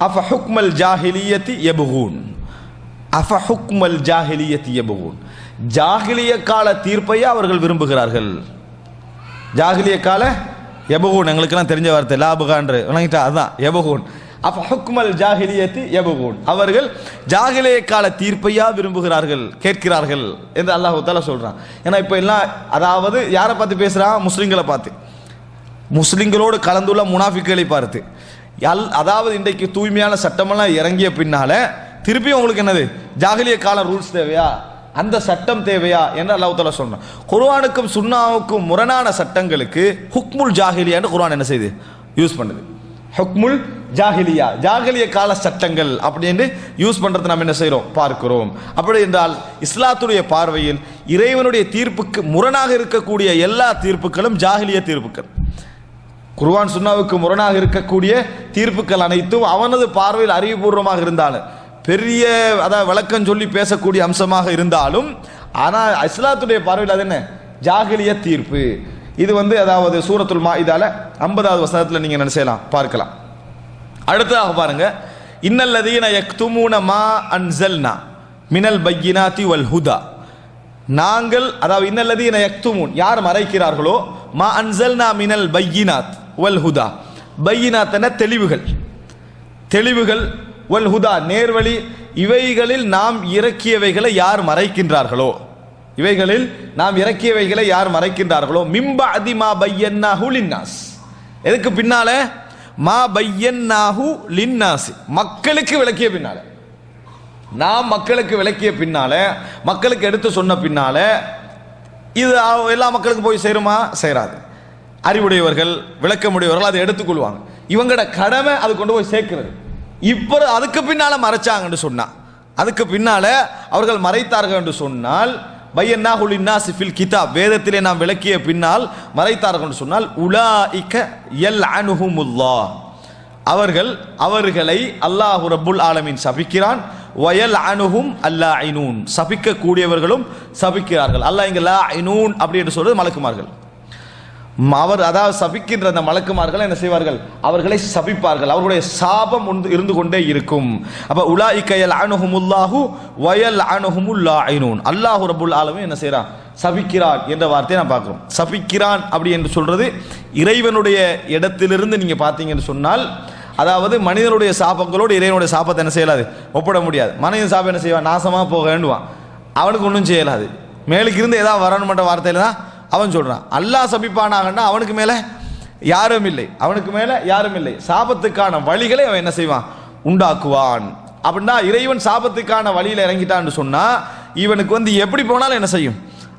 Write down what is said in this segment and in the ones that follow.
அஃப ஹுக்மல் ஜாஹிலியத்தி யபூன், அஃப ஹுக்மல் ஜாஹிலியத்தி யபூன், ஜாஹிலிய கால தீர்ப்பையே அவர்கள் விரும்புகிறார்கள். ஜாஹிலிய கால யபூன் எங்களுக்கெல்லாம் தெரிஞ்ச வார்த்தை லாபுகான்று விளங்கிட்டா, அதுதான் யபூன். அஃப ஹுக்மல் ஜாஹிலியத்தி யபூன், அவர்கள் ஜாஹிலிய கால தீர்ப்பையா விரும்புகிறார்கள், கேட்கிறார்கள் என்று அல்லாஹ் தஆலா சொல்றான். ஏன்னா இப்போ எல்லாம் அதாவது யாரை பார்த்து பேசுறான்? முஸ்லிம்களை பார்த்து, முஸ்லிம்களோடு கலந்துள்ள முனாஃபிக்குகளை பார்த்து. அதாவது இன்றைக்கு தூய்மையான சட்டமெல்லாம் இறங்கிய பின்னால திருப்பி உங்களுக்கு என்னது ஜாஹிலிய கால ரூல்ஸ் தேவையா, அந்த சட்டம் தேவையா என்று அல்லாஹ் தஆலா சொல்றான். குர்ஆனுக்கும் சுன்னாவுக்கும் முரணான சட்டங்களுக்கு ஹுக்முல் ஜாஹிலியான்னு குர்ஆன் என்ன செய்யுது? யூஸ் பண்ணுது. ஹுக்முல் ஜாஹிலியா, ஜாஹிலிய கால சட்டங்கள் அப்படின்னு யூஸ் பண்றதை நாம் என்ன செய்கிறோம்? பார்க்கிறோம். அப்படி என்றால் இஸ்லாத்துடைய பார்வையில் இறைவனுடைய தீர்ப்புக்கு முரணாக இருக்கக்கூடிய எல்லா தீர்ப்புகளும் ஜாஹிலிய தீர்ப்புகள். குர்ஆன் சுன்னாவுக்கு முரணாக இருக்கக்கூடிய தீர்ப்புகள் அனைத்தும் அவனது பார்வையில் அறிவுபூர்வமாக இருந்தாலும், பெரிய அதாவது விளக்கம் சொல்லி பேசக்கூடிய அம்சமாக இருந்தாலும், ஆனால் இஸ்லாத்துடைய பார்வையில் அது என்ன? ஜாஹிலிய தீர்ப்பு. இது அதாவது சூரத்துல் மாஇதால 50வது வசனத்தில் நீங்க என்ன செய்யலாம்? பார்க்கலாம். அடுத்ததாக பாருங்க, இன்னல்லதீன யக்துமூன மா அன்ஸல்னா மினல் பையினாத்தி வல் ஹுதா, நாங்கள் அதாவது இன்னல்லதீன யக்துமூன், யார் மறைக்கிறார்களோ, மா அன்ஸல்னா மினல் பையினாத் வல் ஹுதா, பையினாத்தன தெளிவுகள், தெளிவுகள், வல் ஹுதா நேர்வழி, இவைகளில் நாம் இறக்கியவைகளை யார் மறைக்கின்றார்களோ, இவைகளில் நாம் இறக்கியவைகளை யார் மறைக்கின்றார்களோ, மிம்பஅதி மா பையன்னாஹு லின்னாஸ், எதுக்கு பின்னால? மா பையன்னாஹு லின்னாஸ், மக்களுக்கு விளக்கிய பின்னால, நாம் மக்களுக்கு விளக்கிய பின்னால, மக்களுக்கு எடுத்து சொன்ன பின்னால, இது எல்லா மக்களுக்கும் போய் சேருமா? சேராது. அறிவுடையவர்கள், விளக்கமுடையவர்கள் அதை எடுத்துக்கொள்வாங்க. இவங்களோட கடமை அது கொண்டு போய் சேர்க்கிறது. இப்போ அதுக்கு பின்னால மறைச்சாங்கன்னு சொன்னா, அதுக்கு பின்னால அவர்கள் மறைத்தார்கள் என்று சொன்னால், பையன்னாஹு லின்னாஸ் ஃபில் கிதாப், வேதத்திலே நாம் விளக்கிய பின்னால் மறைத்தார்கள் என்று சொன்னால், உலாயிக யல்அனுஹுமுல்லாஹ், அவர்கள் அவர்களை அல்லாஹ் ரப்புல் ஆலமீன் சபிக்கிறான். வயல்அனுஹும் அல்லாயினூன், சபிக்க கூடியவர்களும் சபிக்கிறார்கள். அல்லாஹ் இங்க லாயினூன் அப்படி என்று சொல்றது மலக்குமார்கள். அவர் அதாவது சபிக்கின்ற அந்த மலக்குமார்கள் என்ன செய்வார்கள்? அவர்களை சபிப்பார்கள். அவர்களுடைய சாபம் இருந்து கொண்டே இருக்கும். அப்ப உலாயிக யல்அனுஹுமுல்லாஹு வயல்அனுஹுமுல் லாயினூன், அல்லாஹ் ரப்புல் ஆலமீன் என்ன செய்றான்? சபிக்கிறான் என்ற வார்த்தையை நான் பார்க்கிறோம். சபிக்கிறான் அப்படி என்று சொல்றது இறைவனுடைய இடத்திலிருந்து நீங்க பார்த்தீங்கன்னு சொன்னால், அதாவது மனிதனுடைய சாபங்களோடு இறைவனுடைய சாபத்தை என்ன செய்யலாது? ஒப்பிட முடியாது. மனிதன் சாபம் என்ன செய்வான்? நாசமா போக வேண்டுவான், அவனுக்கு ஒன்றும் செய்யலாது. மேலுக்கு இருந்து ஏதாவது வரணுமன்ற வார்த்தையில தான் அவன் சொல்றான். அல்லாஹ் சபிப்பானாகன்னா அவனுக்கு மேல யாரும் இல்லை, அவனுக்கு மேல யாரும் இல்லை. சாபத்துக்கான வழிகளை அவன் என்ன செய்வான்? உண்டாக்குவான். அப்படின்னா இறைவன் சாபத்துக்கான வழியில இறங்கிட்டான்னு சொன்னா, இவனுக்கு எப்படி போனாலும் என்ன செய்யும்?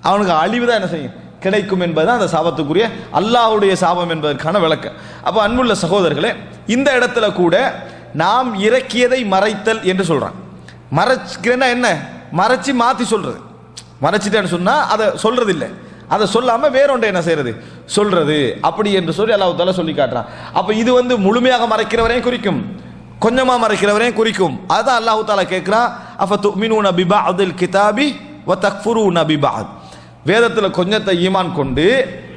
அவனுக்கு அழிவு தான் என்ன செய்யும்? கிடைக்கும் என்பதுதான் அந்த சாபத்துக்குரிய அல்லாஹ்வுடைய சாபம் என்பதற்கான விளக்கம். அப்ப அன்புள்ள சகோதரர்களே, இந்த இடத்துல கூட நாம் இறக்கியதை மறைத்தல் என்று சொல்றான். மறைக்கிறேன்னா என்ன? மறைச்சி மாத்தி சொல்றது. மறைச்சிட்டேன்னு சொன்னா அதை சொல்றது இல்லை, அதை சொல்லாம வேறொன்றை என்ன செய்யறது? சொல்றது. அப்படி என்று சொல்லி அல்லாஹ் தஆலா சொல்லி காட்டுறான். அப்ப இது முழுமையாக மறைக்கிறவரையும் குறிக்கும், கொஞ்சமா மறைக்கிறவரையும் குறிக்கும். அதான் அல்லாஹ் தஆலா கேட்கிறான், அஃபதுமினூன பிபஅதில் கிதாபி வ தக்ஃபுரூன பிபஅத், வேதத்துல கொஞ்சத்தை ஈமான் கொண்டு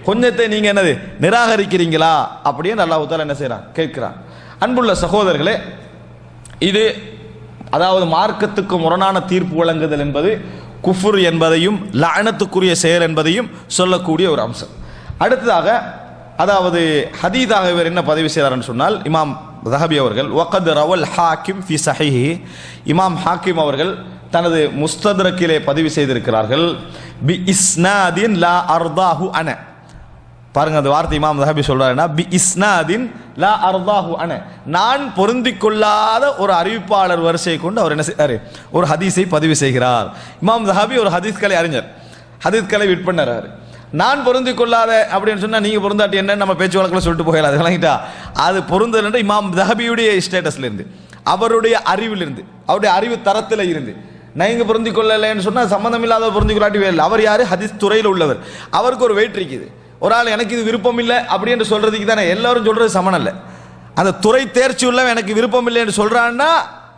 கொஞ்சத்தை நீங்க என்னது நிராகரிக்கிறீங்களா அப்படின்னு அல்லாஹ் தஆலா என்ன செய்றான்? கேட்கிறான். அன்புள்ள சகோதரர்களே, இது அதாவது மார்க்கத்துக்கு முரணான தீர்ப்பு வழங்குதல் என்பது குஃபுர் என்பதையும் லஅனத்துக்குரிய செயல் என்பதையும் சொல்லக்கூடிய ஒரு அம்சம். அடுத்ததாக அதாவது ஹதீதாக இவர் என்ன பதிவு செய்கிறார்னு சொன்னால், இமாம் ஸஹபி அவர்கள் வகத் ரவல் ஹாக்கிம் ஃபி ஸஹீஹி, இமாம் ஹாக்கிம் அவர்கள் தனது முஸ்தத்ரக்கிலே பதிவு செய்திருக்கிறார்கள், பி இஸ்னாதின் லா அர்தாஹு அன. பாருங்க அந்த வார்த்தை இமாம் ஸஹபி சொல்றாருன்னா, பி இஸ்னாதின் லா அர்தாஹு அன, நான் பொருந்திக் கொள்ளாத ஒரு அறிவிப்பாளர் வரிசையை கொண்டு அவர் என்ன செய்றாரு? ஒரு ஹதீஸை பதிவு செய்கிறார். இமாம் ஸஹபி ஒரு ஹதீஸ் கலை அறிஞர், ஹதீஸ் கலை விற்பனர். நான் பொருந்திக் கொள்ளாத அப்படின்னு சொன்னா நீங்க பொருந்தாட்டி என்ன நம்ம பேச்சு வழக்கில் சொல்லிட்டு போகலாம், விளங்கிட்டா? அது பொருந்தல் என்ற இமாம் ஸஹபியுடைய ஸ்டேட்டஸ்ல இருந்து, அவருடைய அறிவிலிருந்து, அவருடைய அறிவு தரத்தில் இருந்து, நீங்க பொருந்திக் கொள்ளலைன்னு சொன்னா சம்பந்தம் இல்லாத பொருந்திக் கொள்ளாட்டி வேலை. அவர் யாரு? ஹதீஸ் துறையில் உள்ளவர். அவருக்கு ஒரு வெயிட் இருக்குது. ஒரு ஆள் எனக்கு இது விருப்பம் இல்லை அப்படின்னு சொல்றதுக்கு தானே எல்லாரும் சொல்றது சமன் அல்ல. அந்த துறை தேர்ச்சி உள்ள எனக்கு விருப்பம் இல்லை என்று சொல்றான்னா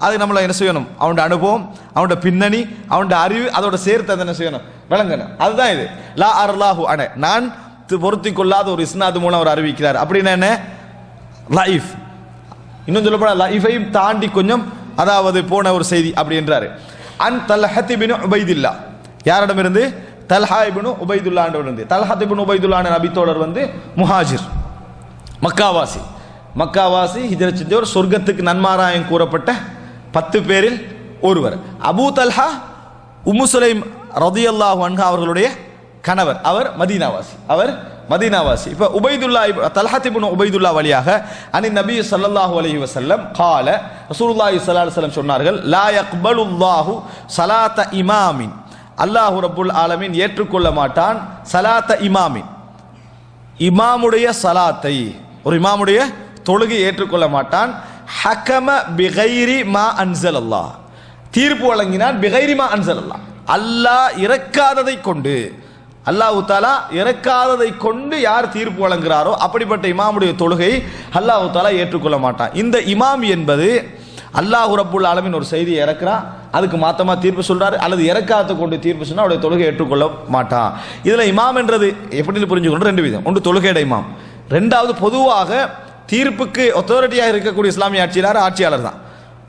அது நம்மள என்ன செய்யணும்? அவனோட அனுபவம், அவனோட பின்னணி, அவனோட அறிவு, அதோட சேர்த்து அதை என்ன செய்யணும்? விளங்கணும். அதுதான் இது லா அர்லாஹு அன, நான் பொருத்திக் கொள்ளாத ஒரு இஸ்னாது மூலம் அவர் அறிவிக்கிறார். அப்படின்னா என்ன? லைஃப் இன்னும் சொல்லப்போனால் லைஃபையும் தாண்டி கொஞ்சம் அதாவது போன ஒரு செய்தி அப்படி என்றாரு. அன் தல்ஹத் இப்னு உபைதுல்லா, யாரிடமிருந்து? தல்ஹா இப்னு உபைதுல்லா இருந்து. தல்ஹத் இப்னு உபைதுல்லா நபித்தோழர் முஹாஜிர், மக்காவாசி. மக்காவாசி ஹிஜ்ரத் செஞ்சவர், சொர்க்கத்துக்கு நன்மாராயம் கூறப்பட்ட 10 பேரில் ஒருவர். அபூ தல்ஹா உம்மு சுலைம் ரலியல்லாஹு அன்ஹா அவர்களுடைய கணவர். அவர் மதீனாவாசி. இப்ப உபைதுல்லா தல்ஹத் இப்னு உபைதுல்லா வழியாக அனி நபி ஸல்லல்லாஹு அலைஹி வஸல்லம் قال ரசூலுல்லாஹி ஸல்லல்லாஹு அலைஹி வஸல்லம் சொன்னார்கள், லா யக்பலுல்லாஹு ஸலாத இமாமின், அல்லாஹ் ரப்புல் ஆலமீன் ஏற்றுக்கொள்ள மாட்டான் ஸலாத இமாமின், இமாமுடைய ஸலாத்தை, ஒரு இமாமுடைய தொழுகை ஏற்றுக்கொள்ள மாட்டான். ஹகம பிகைரி மா அன்ஸலல்லாஹ், தீர்ப்பு வழங்கினான் பிகைரி மா அன்ஸலல்லாஹ், அல்லாஹ் இறக்காததை கொண்டு, அல்லாஹ் தஆலா இறக்காததை கொண்டு யார் தீர்ப்பு வழங்குகிறாரோ அப்படிப்பட்ட இமாமுடைய தொழுகை அல்லாஹ் தஆலா ஏற்றுக்கொள்ள மாட்டான். இந்த இமாம் என்பது அல்லாஹ் ரப்புல் ஆலமீன் ஒரு செய்தியை இறக்குறான், அதுக்கு மாத்தமா தீர்ப்பு சொல்றாரு, அல்லது இறக்காததை கொண்டு தீர்ப்பு சொன்னா அவருடைய தொழுகை ஏற்றுக்கொள்ள மாட்டான். இதுல இமாம் என்றது எப்படின்னு புரிஞ்சுக்கணும், 2 விதம். ஒன்று தொழுகையிட இமாம், 2வது பொதுவாக தீர்ப்புக்கு அத்தாரிட்டியாக இருக்கக்கூடிய இஸ்லாமிய ஆட்சியாளர் தான்.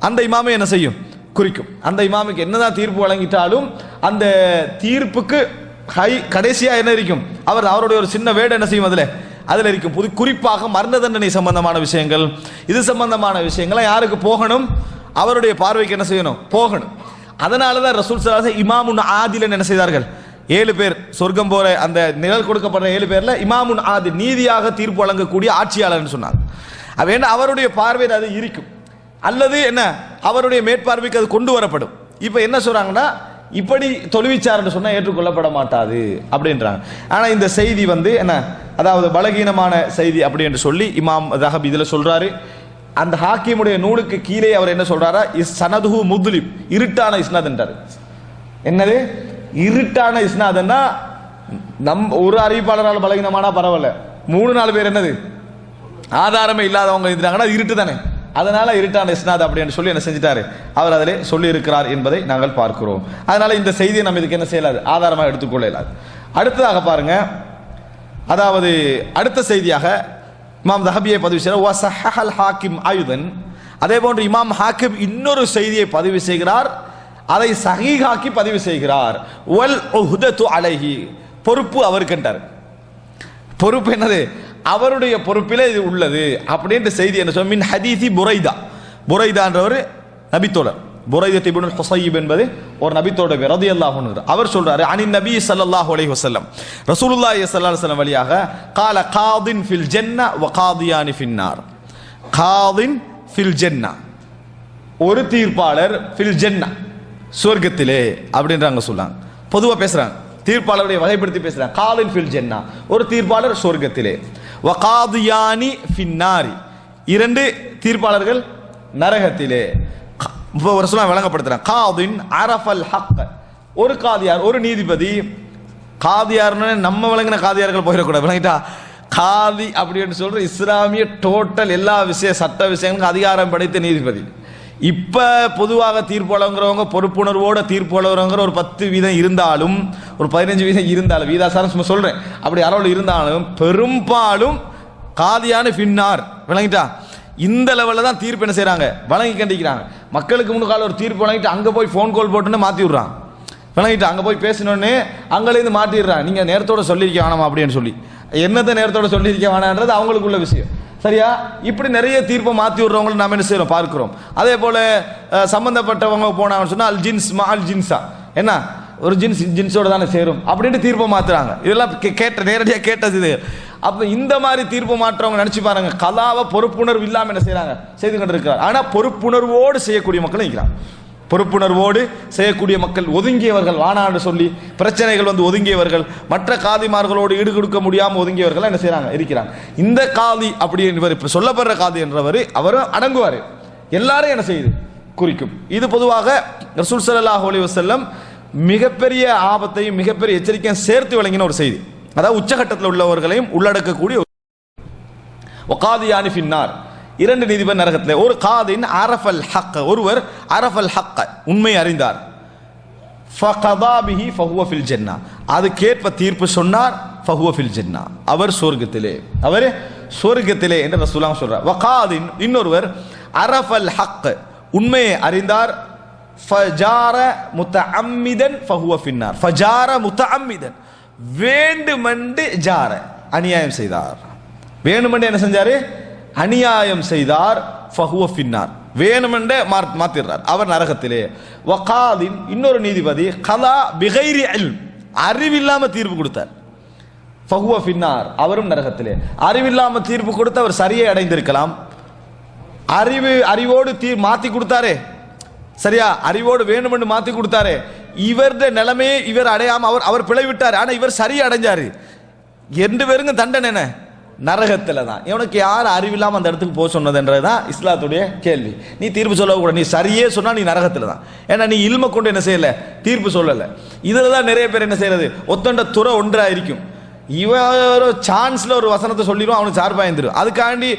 அந்த இமாமை என்ன செய்யும், குறிக்கும். அந்த இமாமுக்கு என்னதான் தீர்ப்பு வழங்கிட்டாலும் அந்த தீர்ப்புக்கு கடைசியா என்ன இருக்கும், அவருடைய ஒரு சின்ன வேடு என்ன செய்யும் அதுல இருக்கும். குறிப்பாக மரண தண்டனை சம்பந்தமான விஷயங்கள், இது சம்பந்தமான விஷயங்களை யாருக்கு போகணும், அவருடைய பார்வைக்கு என்ன செய்யணும், போகணும். அதனாலதான் ரசூல் ஸல்லல்லாஹு அலைஹி வஸல்லம் இமாமுன் ஆதிலன் என்ன செய்தார்கள், 7 பேர் சொர்க்கம் போற அந்த நிழல் கொடுக்கப்படுற 7 பேர்ல இமாமுன் ஆதில், நீதியாக தீர்ப்பு வழங்கக்கூடிய ஆட்சியாளர் சொன்னாங்க. வேண்டாம் அவருடைய பார்வையில் அது இருக்கும், அல்லது என்ன அவருடைய மேற்பார்வைக்கு அது கொண்டு வரப்படும். இப்ப என்ன சொல்றாங்கன்னா, இப்படி தொழுவிச்சார்னு சொன்னா ஏற்றுக்கொள்ளப்பட மாட்டாது அப்படின்றாங்க. ஆனா இந்த செய்தி என்ன, அதாவது பலகீனமான செய்தி அப்படி என்று சொல்லி இமாம் தஹபி இதுல சொல்றாரு. அந்த ஹாக்கிமுடைய நூலுக்கு கீழே அவர் என்ன சொல்றாரா, சனதுஹு முத்லிப், இருட்டான இஸ்னாத் என்றார். என்னது இருட்டான இஸ்னாத்னா, ஒரு அறிவிப்பாளரால் பலகீனமானா பரவாயில்ல, 3-4 பேர் என்னது ஆதாரமே இல்லாதவங்க இருந்தாங்கன்னா இருட்டு தானே, அதனால இருட்டான இஸ்னாத் அப்படின்னு சொல்லி என்ன செஞ்சிட்டாரு, அவர் அதிலே சொல்லி இருக்கிறார் என்பதை நாங்கள் பார்க்கிறோம். அதனால இந்த செய்தியை நம்ம இதுக்கு என்ன செய்யலாது, ஆதாரமாக எடுத்துக்கொள்ள இயலாது. அடுத்ததாக பாருங்க, அதாவது அடுத்த செய்தியாக இமாம் தஹபியை பதிவு செய்கிறார், வஸஹஹல் ஹாக்கிம் ஆயுதன். அதே போன்று இமாம் ஹாக்கிம் இன்னொரு செய்தியை பதிவு செய்கிறார், அதை சஹீஹாக்கி பதிவு செய்கிறார். வல் உஹ்தத்து அலைஹி, பொறுப்பு அவருக்குன்றார். பொறுப்பு என்னது, அவருடைய பொறுப்பிலே இது உள்ளது அப்படின்ற செய்தி என்ன சொல்ல, மின் ஹதீசி புரைதா, புரைதா என்றவர் நபித்தோழர், புரைதா இப்னுல் ஹுஸைப் என்பது ஒரு நபித்தோழர் ரலியல்லாஹு அன்ஹு. அவர் சொல்றாரு, அனின் நபி ஸல்லல்லாஹு அலைஹி வஸல்லம், ரசூலுல்லாஹி ஸல்லல்லாஹு அலைஹி வஸல்லம் வழியாக, قال قاضٍ في الجنة وقاضيان في النار. قاضٍ في الجنة, ஒரு தீர்ப்பாளர் ஃபில் ஜன்னா, சொர்க்கத்திலே அப்படின்றாங்க சொல்லாங்க. பொதுவாக பேசுறாங்க, தீர்ப்பாளருடைய வகைப்படுத்தி பேசுறாங்க. காலின் ஃபில் ஜன்னா, ஒரு தீர்ப்பாளர் சொர்க்கத்திலே. வகாதியானி ஃபின்னாரி, 2 தீர்ப்பாளர்கள் நரகத்திலே. ஒரு சொல்ல விளங்கப்படுத்துறாங்க. காதின் அரஃபல் ஹக், ஒரு காதியார், ஒரு நீதிபதி. காதியார்னு நம்ம விளங்கின காதியார்கள் போயிடக்கூடாது, விளங்கிட்டா. காதி அப்படின்னு சொல்ற இஸ்லாமிய டோட்டல் எல்லா சட்ட விஷயங்களுக்கும் அதிகாரம் படைத்த நீதிபதி. இப்ப பொதுவாக தீர்ப்பு வழங்குறவங்க பொறுப்புணர்வோட தீர்ப்பு வழங்குறவங்க ஒரு 10% இருந்தாலும், ஒரு 15% இருந்தாலும், வீதாசாரம் சும்மா சொல்றேன், அப்படி அளவில் இருந்தாலும் பெரும்பாலும் காதியான பின்னார், விளங்கிட்டா. இந்த லெவலில் தான் தீர்ப்பு என்ன செய்யறாங்க, வழங்கி கண்டிக்கிறாங்க. மக்களுக்கு முன்னுக்கால ஒரு தீர்ப்பு வழங்கிட்டு அங்க போய் ஃபோன் கால் போட்டுன்னு மாத்தி விடுறான், விளங்கிட்டு அங்க போய் பேசணுன்னு அங்கிருந்து மாட்டிடுறான். நீங்க நேரத்தோட சொல்லியிருக்க வேணாமா அப்படின்னு சொல்லி, என்னத்தை நேரத்தோட சொல்லியிருக்க வேணான்றது அவங்களுக்குள்ள விஷயம், சரியா. இப்படி நிறைய தீர்ப்பை மாற்றி விடுறவங்களை நாம் என்ன செய்யறோம், பார்க்கிறோம். அதே போல சம்பந்தப்பட்டவங்க போனாங்கன்னு சொன்னா அல் ஜின்ஸ் மா அல் ஜின்ஸா, என்ன ஒரு ஜின்ஸோட தானே சேரும் அப்படின்ட்டு தீர்ப்பை மாத்துறாங்க. இதெல்லாம் நேரடியாக கேட்டது இது. அப்ப இந்த மாதிரி தீர்ப்பு மாற்றவங்க நினைச்சு பாருங்க, கலாவை பொறுப்புணர்வு இல்லாம என்ன செய்யறாங்க, செய்து கொண்டு இருக்கிறார். ஆனா பொறுப்புணர்வோடு செய்யக்கூடிய மக்கள் இருக்கிறாங்க. பொறுப்புணர்வோடு செய்யக்கூடிய மக்கள், ஒதுங்கியவர்கள், வானான்னு சொல்லி பிரச்சனைகள் ஒதுங்கியவர்கள், மற்ற காதிமார்களோடு ஈடுகொடுக்க முடியாமல் ஒதுங்கியவர்கள் என்ன செய்யறாங்க, இருக்கிறாங்க. இந்த காதி அப்படி இப்ப சொல்லப்படுற காதி என்றவர் அவரும் அடங்குவார், எல்லாரும் என்ன செய்யுது குறிக்கும். இது பொதுவாக ரசூல் ஸல்லல்லாஹு அலைஹி வஸல்லம் மிகப்பெரிய ஆபத்தையும் மிகப்பெரிய எச்சரிக்கையும் சேர்த்து வழங்கின ஒரு செய்தி. அதாவது உச்சகட்டத்தில் உள்ளவர்களையும் உள்ளடக்கக்கூடிய வகாதியானி ஃபின்னார், 2 நீதிபதி நரகத்திலே. ஒரு காதின் அரஃபல் ஹக், ஒருவர் அரஃபல் ஹக், உண்மை அறிந்தார். ஃபகதா பிஹி ஃபஹுவ ஃபில் ஜன்னா, அதுக்கேற்ப தீர்ப்பு சொன்னார். ஃபஹுவ ஃபில் ஜன்னா, அவர் சொர்க்கத்திலே, அவர் சொர்க்கத்திலே என்று ரசூலுல்லாஹ் சொல்றார். வகாதின், இன்னொருவர் அரஃபல் ஹக், உண்மையை அறிந்தார். ஃபஜார முத்தஅம்மிதன் ஃபஹுவ ஃபின்னார். ஃபஜார முத்தஅம்மிதன், வேண்டுமென்று ஜார, அநியாயம் செய்தார். வேணுமென்று என்ன செஞ்சாரு? அநியாயம் செய்தார். ஃபஹுவ ஃபின்னார், வேணுமென்று மாத்திடுறார், அவர் நரகத்திலே. வகாதின், இன்னொரு நீதிபதி, கலா பிகைரி இல்ம், அறிவில்லாம தீர்ப்பு கொடுத்தார். ஃபஹுவ ஃபின்னார், அவரும் நரகத்திலே. அறிவில்லாம தீர்ப்பு கொடுத்து அவர் சரியை அடைந்திருக்கலாம். அறிவோடு மாத்தி கொடுத்தாரே, சரியா, அறிவோடு வேணுமென்று மாத்தி கொடுத்தாரே, இவருடைய நிலைமையை இவர் அடையாம அவர் பிழை விட்டார். ஆனா இவர் சரியை அடைஞ்சாரு. ரெண்டு பேருங்க தண்டனை என்ன? நரகத்துல தான். இவனுக்கு யார் அறிவில்லாம அந்த இடத்துக்கு போக சொன்னதுன்றதுதான் இஸ்லாத்துடைய கேள்வி. நீ தீர்ப்பு சொல்லக்கூட, நீ சரியே சொன்னா நீ நரகத்துல தான். ஏன்னா நீ இல்ம கொண்டு என்ன செய்யல, தீர்ப்பு சொல்லல. இதுலதான் நிறைய பேர் என்ன செய்யறது, ஒத்தண்ட துறை ஒன்றா இருக்கும். இவன் சான்ஸ்ல ஒரு வசனத்தை சொல்லிடுவான், அவனுக்கு சார்பாயிருந்துடும். அதுக்காண்டி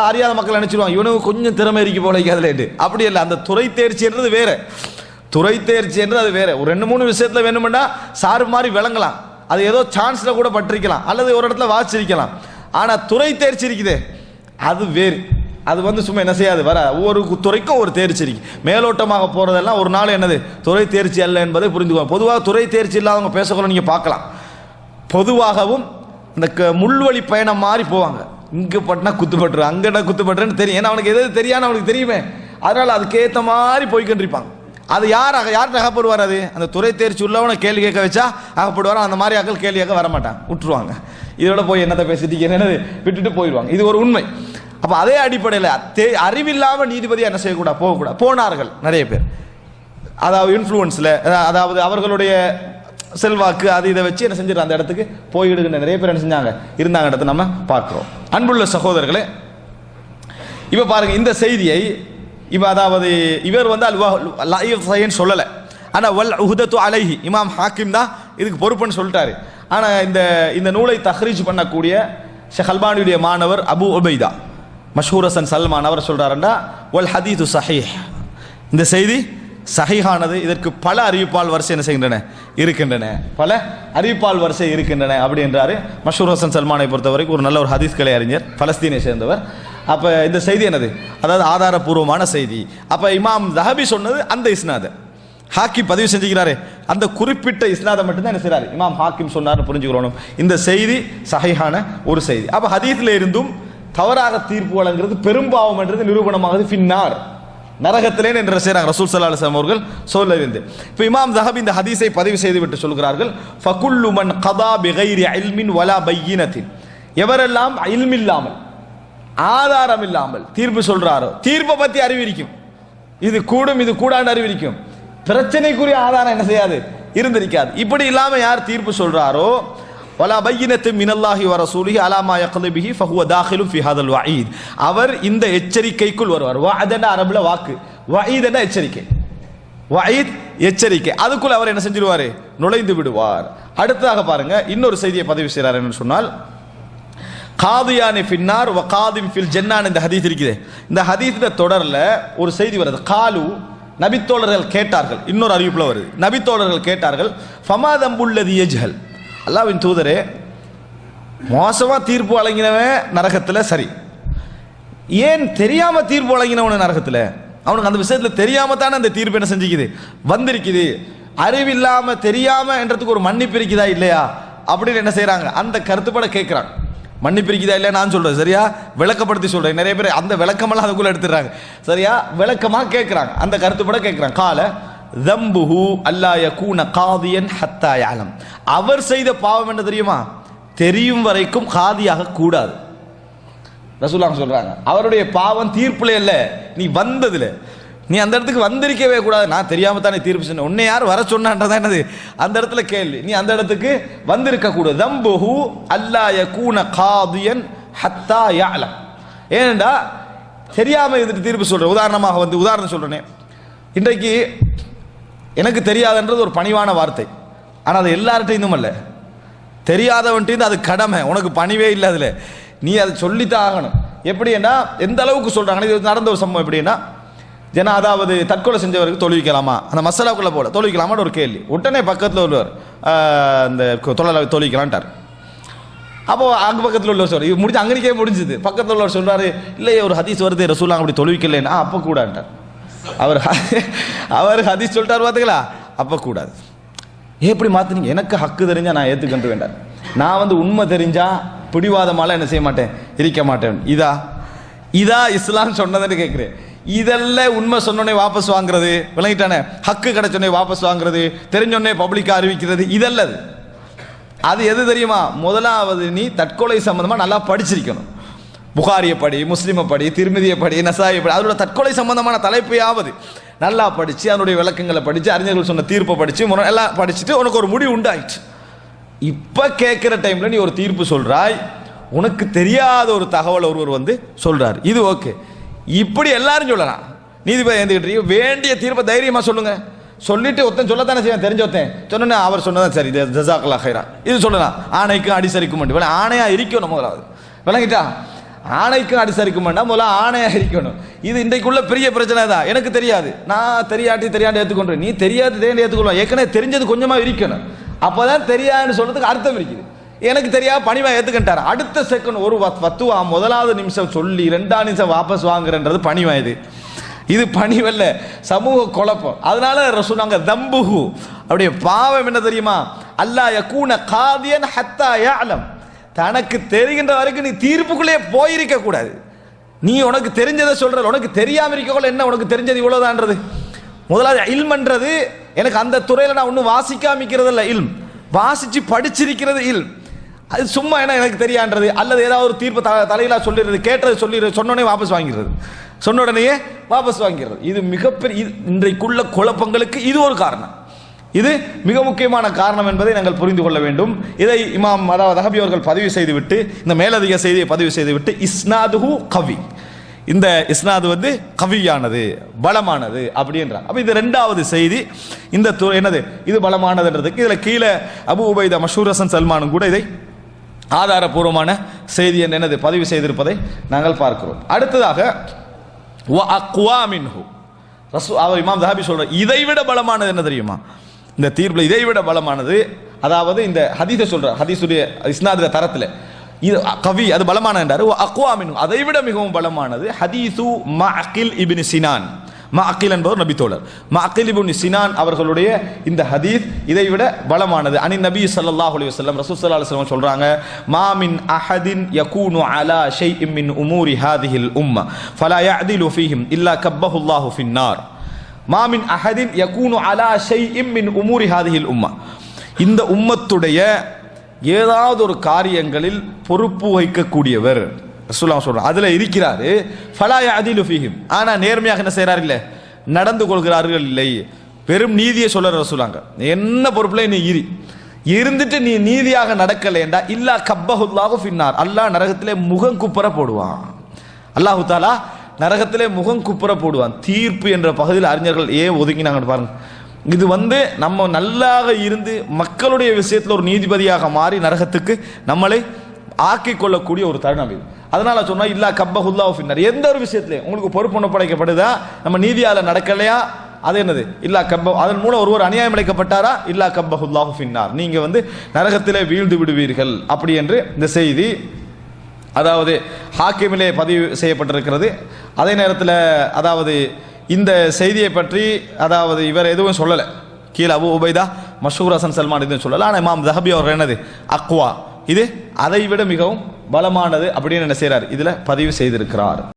அறியாத மக்கள் நினைச்சிருவான் இவனுக்கு கொஞ்சம் திறமை இருக்கு போல அதுல. அப்படி இல்லை, அந்த துறை தேர்ச்சின்றது வேற. துறை தேர்ச்சி என்று அது வேற. ஒரு 2-3 விஷயத்துல வேணுமெண்டா சார் மாதிரி விளங்கலாம், அது ஏதோ சான்ஸ்ல கூட பட்டிருக்கலாம், அல்லது ஒரு இடத்துல வாசிச்சிருக்கலாம். ஆனா துறை தேர்ச்சி இருக்குதே, அது வேறு. அது சும்மா என்ன செய்யாது, வர ஒவ்வொரு துறைக்கும் ஒரு தேர்ச்சி இருக்கு. மேலோட்டமாக போறதெல்லாம் ஒரு நாள் என்னது துறை தேர்ச்சி அல்ல என்பதை புரிந்துக்குவோம். பொதுவாக துறை தேர்ச்சி இல்லாதவங்க பேசக்கூட நீங்க பார்க்கலாம். பொதுவாகவும் இந்த முள்வழி பயணம் மாதிரி போவாங்க. இங்க பட்டினா குத்துப்பட்டுரு, அங்கடா குத்துப்பட்டுருன்னு தெரியும். ஏன்னா அவனுக்கு எது தெரியான்னு அவனுக்கு தெரியுமே, அதனால அதுக்கேற்ற மாதிரி போய்கொண்டிருப்பாங்க. அது யார்கிட்ட அகப்படுவார்? அது அந்த துறை தேர்ச்சி உள்ளவனை கேள்வி கேட்க வச்சா அகப்படுவார். அந்த மாதிரி ஆக்கள் கேள்வி கேட்க வரமாட்டாங்க, விட்டுருவாங்க. இதோட போய் என்னத்தை பேசிட்டு என்னது விட்டுட்டு போயிடுவாங்க. இது ஒரு உண்மை. அப்ப அதே அடிப்படையில் அறிவில்லாம நீதிபதி என்ன செய்யக்கூடாது, போகக்கூடாது. போனார்கள் நிறைய பேர், அதாவது இன்ஃப்ளூயன்ஸ்ல, அதாவது அவர்களுடைய செல்வாக்கு அது இதை வச்சு என்ன செஞ்சிரு அந்த இடத்துக்கு போயிடுகின்ற நிறைய பேர் என்ன செஞ்சாங்க, இருந்தாங்க இடத்தை நம்ம பார்க்கிறோம். அன்புள்ள சகோதரர்களே, இப்ப பாருங்க இந்த செய்தியை. இப்ப அதாவது இவர் சொல்லல, ஆனா வல் உஹ்தத்து அலைஹி, இமாம் ஹாக்கிம் தான் இதுக்கு பொறுப்புன்னு சொல்லிட்டாரு. ஆனா இந்த நூலை தஹ்ரீஜ் பண்ணக்கூடிய ஷேக் அல்பானியுடைய மாணவர் அபு உபைதா மஷ்ஹூர் ஹசன் சல்மான் அவர் சொல்றாருண்டா வல் ஹதீது சஹீஹ், இந்த செய்தி சஹீஹானது. இதற்கு பல அறிவிப்பால் வரிசை என்ன செய்கின்றன இருக்கின்றன, பல அறிவிப்பால் வரிசை இருக்கின்றன அப்படி என்றாரு. மஷ்ஹூர் ஹசன் சல்மானை பொறுத்தவரைக்கும் ஒரு நல்ல ஒரு ஹதீஸ் கலை அறிஞர், பலஸ்தீனை சேர்ந்தவர். அப்ப இந்த செய்தி என்னது, அதாவது ஆதாரபூர்வமான செய்தி. அப்ப இமாம் தஹபி சொன்னது அந்த இஸ்னாத ஹாக்கிம் பதிவு செஞ்சுக்கிறாரு, அந்த குறிப்பிட்ட இஸ்னாதை மட்டும்தான் என்ன செய்றாரு இமாம் ஹாக்கிம் சொன்னார்னு புரிஞ்சுக்கிறோம். இந்த செய்தி சஹீஹான ஒரு செய்தி. அப்ப ஹதீஸ்ல இருந்தும் தவறாக தீர்ப்பு வழங்குறது பெரும்பாவம் என்றது நிரூபணமாகுது. ஃபின்னார், நரகத்திலே என்று செய்றாங்க ரசூல் ஸல்லல்லாஹு அலைஹி வஸல்லம் அவர்கள் சொல்லிருந்து. இப்போ இமாம் தஹபி இந்த ஹதீஸை பதிவு செய்து விட்டு சொல்கிறார்கள், ஃபகுல்லு மன் கதா பிகைரி இல்மின் வலா பையினத்தின், எவரெல்லாம் இல்ம் இல்லாமல் ஆதாரம் இல்லாமல் தீர்ப்பு சொல்றாரோ, தீர்ப்பை பத்தி அறிவிக்கும், இது கூடும் இது கூடான்னு அறிவிக்கும், பிரச்சனைக்குரிய ஆதாரம் என்ன செய்யாது இருந்திருக்காது. இப்படி இல்லாம யார் தீர்ப்பு சொல்றாரோ, வலா பையினத்து மினல்லாஹி வ ரசூலிஹி அலா மா யக்லி பிஹி ஃபஹுவ தாখিলুন ஃபி ஹாதல் வஈத், அவர் இந்த எச்சரிக்கைக்குள் வருவார். வஅதன அரபுல வாக்கு, வஈதன எச்சரிக்கை, வஈத் எச்சரிக்கை, அதுக்குள்ள அவர் என்ன செஞ்சிருவாரு நுழைந்து விடுவார். அடுத்ததாக பாருங்க இன்னொரு செய்தியை பதிவு செய்றார். என்று சொன்னால் காதியானி ஃபின்னார் வ காதிம் ஃபில் ஜன்னான், இந்த ஹதீஸ் இருக்குது. இந்த ஹதீஸ்ல தொடர்ல ஒரு செய்தி வருது, காலு நபித்தோழர்கள் கேட்டார்கள். இன்னொரு அறிவிப்புல வருது, நபித்தோழர்கள் கேட்டார்கள், ஃபமா தம்புல்லதி யஜ்ஹல், அல்லாஹ்வின் தூதரே மோசமா தீர்ப்பு வழங்கினவன் நரகத்துல சரி, ஏன் தெரியாம தீர்ப்பு வழங்கினவன நரகத்துல? அவனுக்கு அந்த விஷயத்துல தெரியாம தானே அந்த தீர்ப்பு என்ன செஞ்சுக்குது வந்திருக்குது. அறிவில்லாம தெரியாம என்றதுக்கு ஒரு மன்னிப்பு இருக்குதா இல்லையா அப்படின்னு என்ன செய்யறாங்க, அந்த கருத்துப்பட கேட்கிறாங்க. மன்னிப்பு இருக்குதா இல்லையா நான் சொல்றேன், சரியா விளக்கப்படுத்தி சொல்றேன். நிறைய பேர் அந்த விளக்கமெல்லாம் அதுக்குள்ள எடுத்துறாங்க, சரியா விளக்கமா கேட்கிறாங்க, அந்த கருத்துப்பட கேட்கிறாங்க. கால தம்புஹு அல்லா யகூன காதியன் ஹத்தா யஅலம், அவர் செய்த பாவம் என்ன தெரியுமா, தெரியும் வரைக்கும் காதியாக கூடாது. ரசூலுல்லாஹ் சொல்றாங்க, அவருடைய பாவம் தீர்ப்புல இல்ல, நீ வந்ததுல, நீ அந்த இடத்துக்கு வந்திருக்கவே கூடாது. நான் தெரியாம தானே தீர்ப்பு சொன்னேன், உன்னை யார் வர சொன்னான்றதா என்னது அந்த இடத்துல கேள்வி, நீ அந்த இடத்துக்கு வந்திருக்க கூடாது. தம்புஹு அல்லா யகூன காதியன் ஹத்தா யஅலம், ஏனென்றா தெரியாம இருந்துட்டு தீர்ப்பு சொல்ற. உதாரணமாக உதாரணம் சொல்றேனே, இன்றைக்கு எனக்கு தெரியாதுன்றது ஒரு பணிவான வார்த்தை, ஆனால் அது எல்லார்ட்டையும் அல்ல, தெரியாதவன்ட்டு அது கடமை, உனக்கு பணிவே இல்லை, அதில் நீ அதை சொல்லித்தான் ஆகணும். எப்படின்னா எந்த அளவுக்கு சொல்றாங்க, இது நடந்த ஒரு சம்பவம். எப்படின்னா அதாவது தற்கொலை செஞ்சவருக்கு தொழுவிக்கலாமா, அந்த மசாலாக்குள்ள போல தொழுவிக்கலாமான்னு ஒரு கேள்வி. உடனே பக்கத்தில் உள்ளவர் அந்த தொழிலாளர் தொழுவிக்கலான்ட்டார். அப்போ அங்க பக்கத்தில் உள்ளவர் சொல்ற இது முடிஞ்சு அங்கனிக்கே முடிஞ்சுது. பக்கத்தில் உள்ளவர் சொல்றாரு, இல்லையே ஒரு ஹதீஸ் வருது ரசூலுல்லாஹ் அப்படி தொழுவிக்கலைன்னா அப்போ கூடாண்டார். அவர் ஹதீஸ் சொல்லிட்டார் பார்த்தீங்களா, அப்போ கூடாது. எப்படி மாத்துனீங்க? எனக்கு ஹக்கு தெரிஞ்சா நான் ஏற்றுக்கொண்டு வேண்டாம். நான் உண்மை தெரிஞ்சா பிடிவாதமால என்ன செய்ய மாட்டேன், இருக்க மாட்டேன். இதா இஸ்லாம் சொன்னதுன்னு கேட்குறேன். இதெல்லாம் உண்மை சொன்னோடனே வாபஸ் வாங்குறது, விளங்கிட்டானே, ஹக்கு கிடைச்சோடனே வாபஸ் வாங்குறது, தெரிஞ்சோடனே பப்ளிக்கா அறிவிக்கிறது, இதல்லது. அது எது தெரியுமா? முதலாவது நீ தற்கொலை சம்பந்தமா நல்லா படிச்சிருக்கணும். புகாரியை படி, முஸ்லிமை படி, திருமதியை படி, நசாயை படி, அதோட தற்கொலை சம்பந்தமான தலைப்பையாவது நல்லா படிச்சு அதனுடைய விளக்கங்களை படிச்சு அறிஞர்கள் சொன்ன தீர்ப்பை படிச்சு எல்லாம் படிச்சுட்டு உனக்கு ஒரு முடிவு உண்டாயிடுச்சு. இப்ப கேட்கிற டைம்ல நீ ஒரு தீர்ப்பு சொல்றாய், உனக்கு தெரியாத ஒரு தகவல் ஒருவர் சொல்றாரு, இது ஓகே. இப்படி எல்லாரும் சொல்லலாம். நீதிபதி எழுந்துக்கிட்டு வேண்டிய தீர்ப்பை தைரியமா சொல்லுங்க. சொல்லிட்டு ஒருத்தன் சொல்லத்தானே செய்வேன், தெரிஞ்ச ஒருத்தன் சொன்னா அவர் சொன்னதான் சரி, ஜஸாக்கல்லாஹ் ஹைரா இது சொல்லலாம். ஆணைக்கும் அடிசரிக்கும் வேண்டிய ஆணையா இருக்கணும். முதலாவது விளங்கிட்டா, ஆணைக்கும் அடிசரிக்கும் வேண்டாம், முதல்ல ஆணையா இருக்கணும். இது இன்றைக்குள்ள பெரிய பிரச்சனை தான். எனக்கு தெரியாது, நான் தெரியாண்டு ஏற்றுக்கொண்டு, நீ தெரியாது ஏற்றுக்கொள்ளும். ஏற்கனவே தெரிஞ்சது கொஞ்சமா இருக்கணும், அப்பதான் தெரியாதுன்னு சொல்றதுக்கு அர்த்தம் இருக்குது. எனக்கு தெரியாது பணிவா ஏத்துக்கிட்டார். அடுத்த செகண்ட் ஒரு பத்துவா முதலாவது நிமிஷம் சொல்லி 2ஆம் நிமிஷம் வாபஸ் வாங்குறன்றது பணிவா? இது பணிவல்ல, சமூக குழப்பம். அதனால ரசூலுல்லாஹ் தம்புஹு, அப்படியே பாவம் என்ன தெரியுமா? அல்லா யகூன காதியன் ஹத்தா யஅலம், தனக்கு தெரிகின்ற வரைக்கும் நீ தீர்ப்புக்குள்ளே போயிருக்க கூடாது. நீ உனக்கு தெரிஞ்சதை சொல்ற, உனக்கு தெரியாம இருக்கக்குள்ள என்ன உனக்கு தெரிஞ்சது இவ்வளவுதான்றது. முதலாவது இல்ம்ன்றது எனக்கு அந்த துறையில நான் ஒன்றும் வாசிக்காமிக்கிறது இல்லை, இல்ம் வாசிச்சு படிச்சிருக்கிறது இல்ம். அது சும்மா என்ன எனக்கு தெரியான்றது, அல்லது ஏதாவது ஒரு தீர்ப்பு தலையிலா சொல்லிடுறது, கேட்டது சொல்லிடுறது, சொன்னோடனே வாபஸ் வாங்கிறது, சொன்ன உடனேயே வாபஸ் வாங்கிறது. இது மிகப்பெரிய இன்றைக்குள்ள குழப்பங்களுக்கு இது ஒரு காரணம். இது மிக முக்கியமான காரணம் என்பதை நாங்கள் புரிந்து கொள்ள வேண்டும். இதை இமாம் தஹபி அவர்கள் பதிவு செய்துவிட்டு, இந்த மேலதிக செய்தியை பதிவு செய்துவிட்டு, இஸ்னாதுஹு கவி, இந்த இஸ்னாது கவியானது, பலமானது அப்படின்றாங்க. அப்ப இது 2வது செய்தி. இந்த என்னது இது பலமானதுன்றதுக்கு இதுல கீழே அபு உபைதா மஷூர் ஹசன் சல்மானும் கூட இதை ஆதாரபூர்வமான செய்தி என்னது பதிவு செய்திருப்பதை நாங்கள் பார்க்கிறோம். அடுத்ததாக இமாம் தஹபி சொல்ற இதை விட பலமானது என்ன தெரியுமா? இந்த தீர்ப்பில் இதை விட பலமானது, அதாவது இந்த ஹதீஸை சொல்ற, ஹதீஸுடைய இஸ்னாதுல தரத்துல இது கவி, அது பலமான என்றார். அக்வாமின், அதை விட மிகவும் பலமானது ஹதீசு மஅகில் இப்னு சினான். மஅகில் என்பவர் நபி தோழர். மஅகில் இப்னு சினான் அவர்களுடைய இந்த ஹதீஸ் இதை விட பலமானது. அனி நபி ஸல்லல்லாஹு அலைஹி வஸல்லம், ரசூல் ஸல்லல்லாஹு அலைஹி வஸல்லம் சொல்றாங்க, மா மின் அஹதின் யகூனு அலா ஷைஇன் மின் உமூரி ஹாதிஹில் உம்ம ஃபலா யஅதிலு ஃபீஹிம் இல்லா கப்பஹு அல்லாஹு ஃபின்னார். மா மின் அஹதின் யகூனு அலா ஷைஇன் மின் உமூரி ஹாதிஹில் உம்ம, இந்த உம்மத்துடைய ஏதாவது ஒரு காரியங்களில் பொறுப்பு வகிக்கக்கூடியவர் ரசூலுல்லாஹ் சொல்றாங்க, அதுல இருக்கிறாரு. ஃபலா யஅதிலு ஃபீஹிம், ஆனா நேர்மையாக என்ன செய்யறார்கள் இல்லை, நடந்து கொள்கிறார்கள் இல்லை. வெறும் நீதியை சொல்ற ரசூலுல்லாஹ், என்ன பொறுப்புல நீ இருந்துட்டு நீ நீதியாக நடக்கலைண்டா இல்லா கப்பஹுல்லாஹு ஃபின்னார், அல்லாஹ் நரகத்திலே முகம் குப்புற போடுவான். அல்லாஹு தஆலா நரகத்திலே முகம் குப்புற போடுவான். தீர்ப்பு என்ற பகுதியில் அறிஞர்கள் ஏன் ஒதுங்கினாங்க பாருங்க. இது நம்ம நல்லாக இருந்து மக்களுடைய விஷயத்தில் ஒரு நீதிபதியாக மாறி நரகத்துக்கு நம்மளை ஆக்கிக் கொள்ளக்கூடிய ஒரு தருணம் இது. அதனால சொன்னா இல்லா கப்பஹுல்லாஹு ஃபின்னார், எந்த ஒரு விஷயத்திலையும் உங்களுக்கு பொறுப்பு ஒப்படைக்கப்படுதா, நம்ம நீதியால நடக்கலையா, அது என்னது இல்லா கப்ப, அதன் மூலம் ஒருவர் அநியாயம் இழைக்கப்பட்டாரா இல்லா கப்பஹுல்லாஹு ஃபின்னார், நீங்க நரகத்திலே வீழ்ந்து விடுவீர்கள் அப்படி என்று இந்த செய்தி அதாவது ஹாக்கிமிலே பதிவு செய்யப்பட்டிருக்கிறது. அதே நேரத்தில் அதாவது இந்த செய்தியை பற்றி அதாவது இவர் எதுவும் சொல்லலை, கீழே அபு உபைதா மஷூர் ஹசன் சல்மான் எதுவும் சொல்லலை. ஆனால் இமாம் தஹபி அவர் என்னது அக்வா, இது அதை விட மிகவும் பலமானது அப்படின்னு என்ன செய்கிறார், இதில் பதிவு செய்திருக்கிறார்.